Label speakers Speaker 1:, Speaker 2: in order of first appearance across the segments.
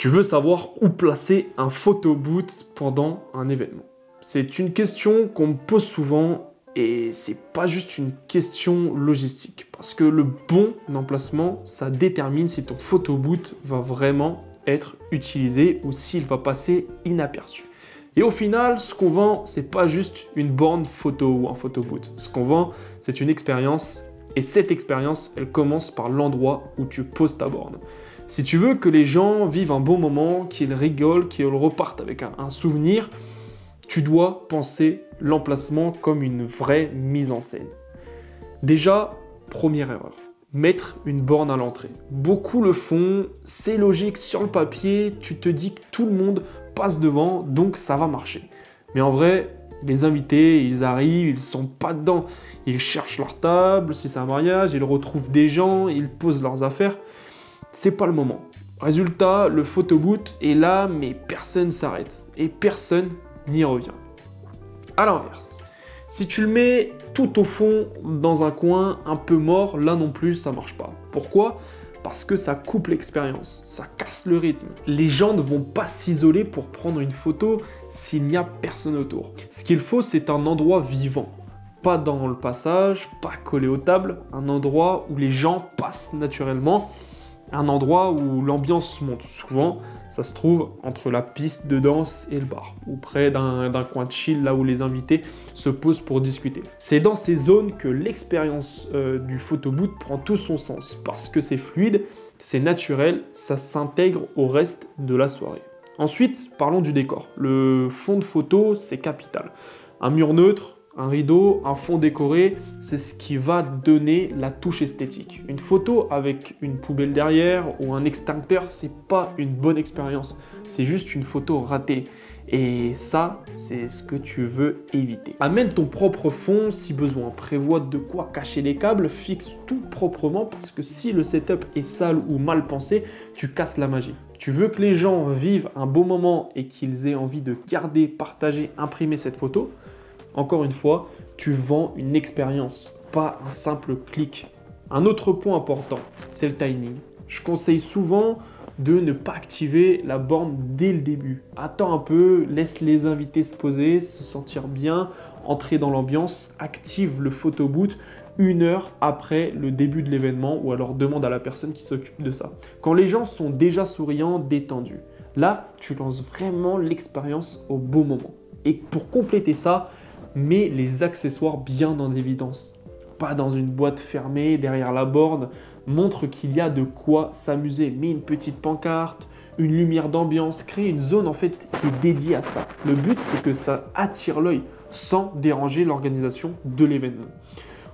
Speaker 1: Tu veux savoir où placer un photo booth pendant un événement? C'est une question qu'on me pose souvent et c'est pas juste une question logistique. Parce que le bon emplacement, ça détermine si ton photo booth va vraiment être utilisé ou s'il va passer inaperçu. Et au final, ce qu'on vend, c'est pas juste une borne photo ou un photo booth. Ce qu'on vend, c'est une expérience et cette expérience, elle commence par l'endroit où tu poses ta borne. Si tu veux que les gens vivent un bon moment, qu'ils rigolent, qu'ils repartent avec un souvenir, tu dois penser l'emplacement comme une vraie mise en scène. Déjà, première erreur, mettre une borne à l'entrée. Beaucoup le font, c'est logique sur le papier, tu te dis que tout le monde passe devant, donc ça va marcher. Mais en vrai, les invités, ils arrivent, ils sont pas dedans. Ils cherchent leur table, si c'est un mariage, ils retrouvent des gens, ils posent leurs affaires. C'est pas le moment. Résultat, le photo booth est là, mais personne s'arrête. Et personne n'y revient. A l'inverse, si tu le mets tout au fond, dans un coin un peu mort, là non plus, ça marche pas. Pourquoi ? Parce que ça coupe l'expérience, ça casse le rythme. Les gens ne vont pas s'isoler pour prendre une photo s'il n'y a personne autour. Ce qu'il faut, c'est un endroit vivant. Pas dans le passage, pas collé aux tables, un endroit où les gens passent naturellement, un endroit où l'ambiance monte. Souvent, ça se trouve entre la piste de danse et le bar, ou près d'un coin de chill, là où les invités se posent pour discuter. C'est dans ces zones que l'expérience du photo booth prend tout son sens, parce que c'est fluide, c'est naturel, ça s'intègre au reste de la soirée. Ensuite, parlons du décor. Le fond de photo, c'est capital. Un mur neutre, un rideau, un fond décoré, c'est ce qui va donner la touche esthétique. Une photo avec une poubelle derrière ou un extincteur, c'est pas une bonne expérience. C'est juste une photo ratée. Et ça, c'est ce que tu veux éviter. Amène ton propre fond si besoin. Prévois de quoi cacher les câbles, fixe tout proprement parce que si le setup est sale ou mal pensé, tu casses la magie. Tu veux que les gens vivent un beau moment et qu'ils aient envie de garder, partager, imprimer cette photo. Encore une fois, tu vends une expérience, pas un simple clic. Un autre point important, c'est le timing. Je conseille souvent de ne pas activer la borne dès le début. Attends un peu, laisse les invités se poser, se sentir bien, entrer dans l'ambiance, active le photo booth 1 heure après le début de l'événement ou alors demande à la personne qui s'occupe de ça. Quand les gens sont déjà souriants, détendus, là, tu lances vraiment l'expérience au bon moment. Et pour compléter ça, mets les accessoires bien en évidence. Pas dans une boîte fermée, derrière la borne. Montre qu'il y a de quoi s'amuser. Mets une petite pancarte, une lumière d'ambiance. Crée une zone en fait qui est dédiée à ça. Le but, c'est que ça attire l'œil sans déranger l'organisation de l'événement.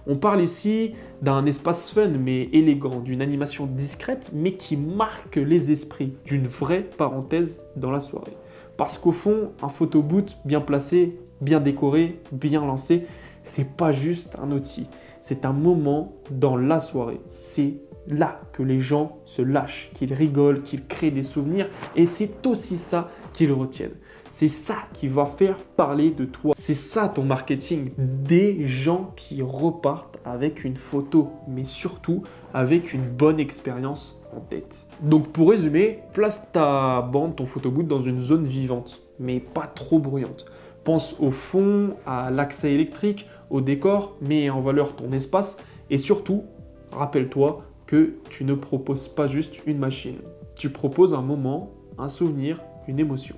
Speaker 1: On parle ici d'un espace fun mais élégant, d'une animation discrète mais qui marque les esprits, d'une vraie parenthèse dans la soirée. Parce qu'au fond, un photo booth bien placé, bien décoré, bien lancé, c'est pas juste un outil, c'est un moment dans la soirée. C'est là que les gens se lâchent, qu'ils rigolent, qu'ils créent des souvenirs et c'est aussi ça qu'ils retiennent. C'est ça qui va faire parler de toi. C'est ça ton marketing, des gens qui repartent avec une photo, mais surtout avec une bonne expérience en tête. Donc pour résumer, place ta borne, ton photo booth dans une zone vivante, mais pas trop bruyante. Pense au fond, à l'accès électrique, au décor, mets en valeur ton espace et surtout, rappelle-toi que tu ne proposes pas juste une machine. Tu proposes un moment, un souvenir, une émotion.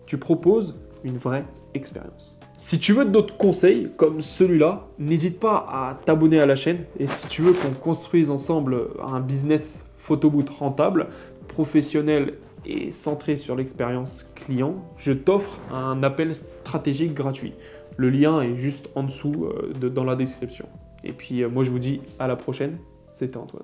Speaker 1: Tu proposes une vraie expérience. Si tu veux d'autres conseils comme celui-là, n'hésite pas à t'abonner à la chaîne. Et si tu veux qu'on construise ensemble un business photo booth rentable, professionnel et centré sur l'expérience client, je t'offre un appel stratégique gratuit. Le lien est juste en dessous dans la description. Et puis moi je vous dis à la prochaine, c'était Antoine.